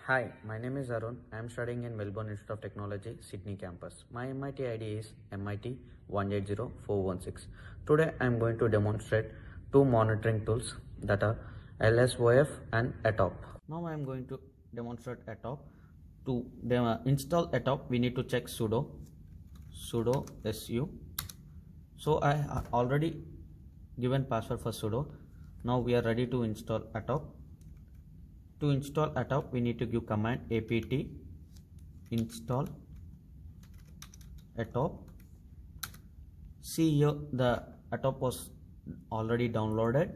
Hi, my name is Arun. I am studying in Melbourne Institute of Technology, Sydney campus. My MIT ID is MIT 180416. Today I am going to demonstrate two monitoring tools that are LSOF and ATOP. Now I am going to demonstrate ATOP. To install ATOP, we need to check sudo su. So I already given password for sudo. Now we are ready to install ATOP. To install ATOP, we need to give command apt install ATOP. See here, the ATOP was already downloaded.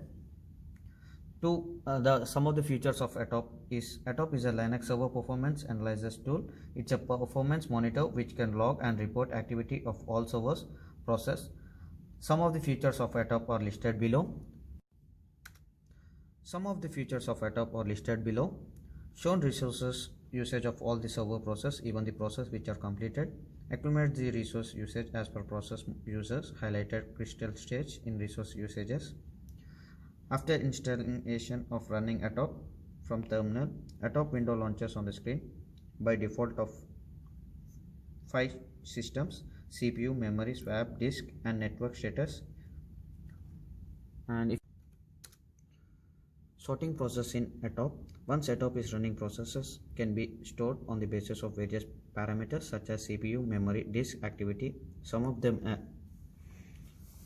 Some of the features of ATOP is a Linux server performance analysis tool. It's a performance monitor which can log and report activity of all servers process. Some of the features of ATOP are listed below. Shown resources usage of all the server process, even the process which are completed. Accumulate the resource usage as per process users. Highlighted crystal stage in resource usages. After installation of running ATOP from terminal, ATOP window launches on the screen by default of 5 systems: CPU, memory, swap, disk, and network status. And if sorting process in ATOP. Once ATOP is running, processes can be stored on the basis of various parameters such as CPU, memory, disk, activity. Some of them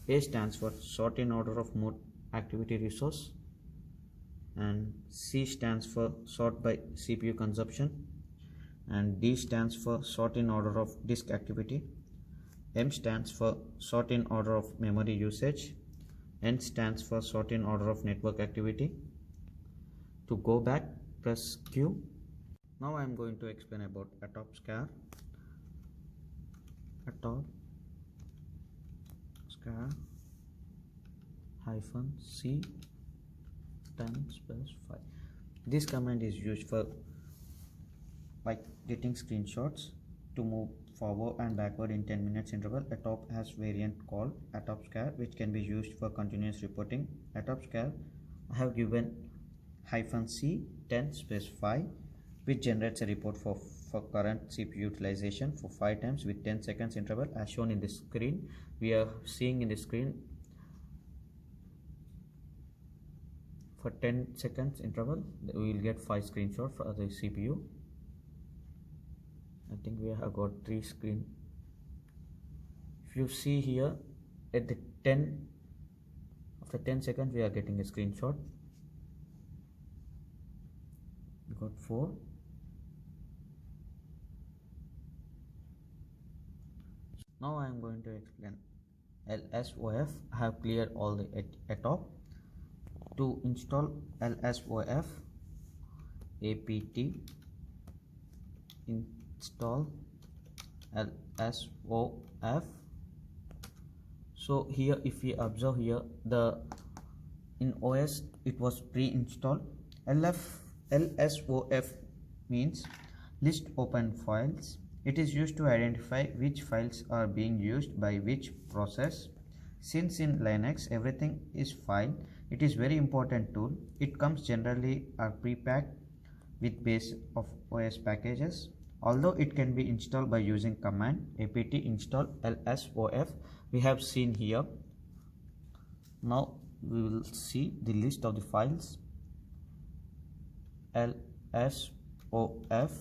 A stands for sort in order of mode activity resource, and C stands for sort by CPU consumption, and D stands for sort in order of disk activity, M stands for sort in order of memory usage, N stands for sort in order of network activity. To go back, press Q. Now I am going to explain about ATOP scar. ATOP scar -c 10/5. This command is used for getting screenshots. To move forward and backward in 10 minutes interval, ATOP has variant called ATOP scar, which can be used for continuous reporting. ATOP scar I have given -c 10/5, which generates a report for current CPU utilization for 5 times with 10 seconds interval as shown in the screen. We are seeing in the screen for 10 seconds interval we will get 5 screenshots for the CPU. I think we have got 3 screen. If you see here at the after 10 seconds we are getting a screenshot. We got 4. Now I am going to explain LSOF. I have cleared all the ATOP. To install LSOF, apt install LSOF. So here if we observe here, in OS it was pre-installed. LSOF means list open files. It is used to identify which files are being used by which process. Since in Linux everything is file, it is very important tool. It comes generally are pre-packed with base of OS packages. Although it can be installed by using command apt install LSOF, we have seen here. Now we will see the list of the files. LSOF.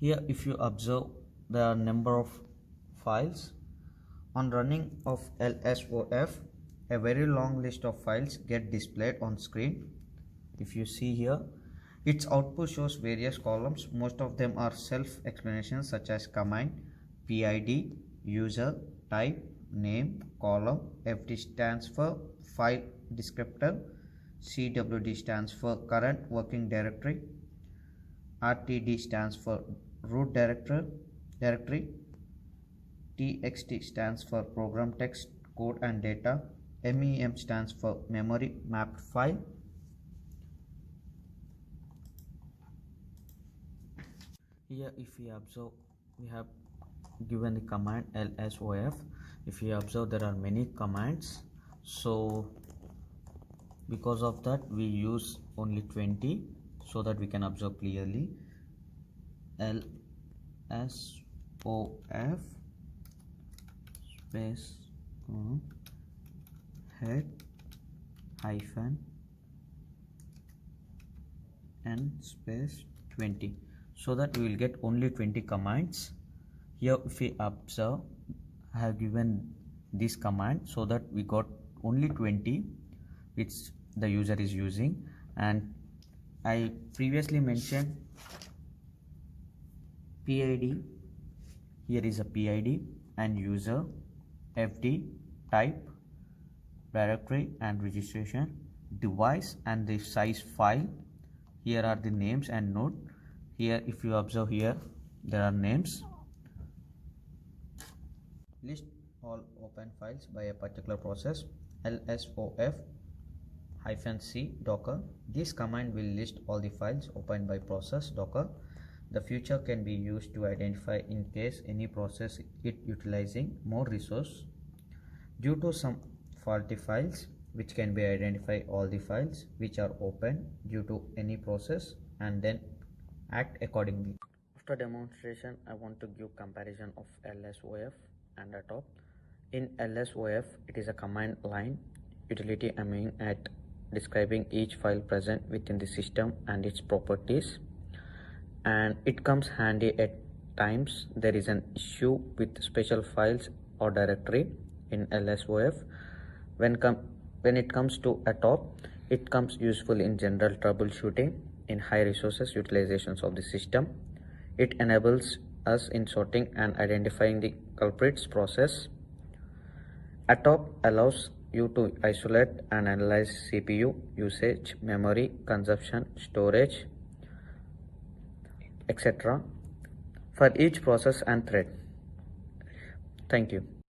Here if you observe there are number of files. On running of LSOF, a very long list of files get displayed on screen. If you see here, its output shows various columns. Most of them are self-explanations such as command, PID, user, type, name, column. FD stands for file descriptor. CWD stands for current working directory. RTD stands for root directory. TXT stands for program text, code and data. MEM stands for memory mapped file. Here if we observe, we have given the command LSOF. If you observe there are many commands. So Because of that we use only 20 so that we can observe clearly. LSOF space head hyphen and space 20, so that we will get only 20 commands. Here if we observe, I have given this command so that we got only 20 which the user is using. And I previously mentioned PID, here is a PID and user, FD, type, directory and registration, device and the size file. Here are the names and node. Here if you observe, here there are names. List all open files by a particular process. LSOF-C docker. This command will list all the files opened by process docker. The feature can be used to identify in case any process is utilizing more resource due to some faulty files, which can be identify all the files which are open due to any process and then act accordingly. After demonstration, I want to give comparison of LSOF and ATOP. In LSOF, it is a command line utility aiming at describing each file present within the system and its properties, and it comes handy at times there is an issue with special files or directory in LSOF. When it comes to ATOP, it comes useful in general troubleshooting in high resources utilizations of the system. It enables us in sorting and identifying the culprits process. ATOP allows you to isolate and analyze CPU usage, memory consumption, storage, etc. for each process and thread. Thank you.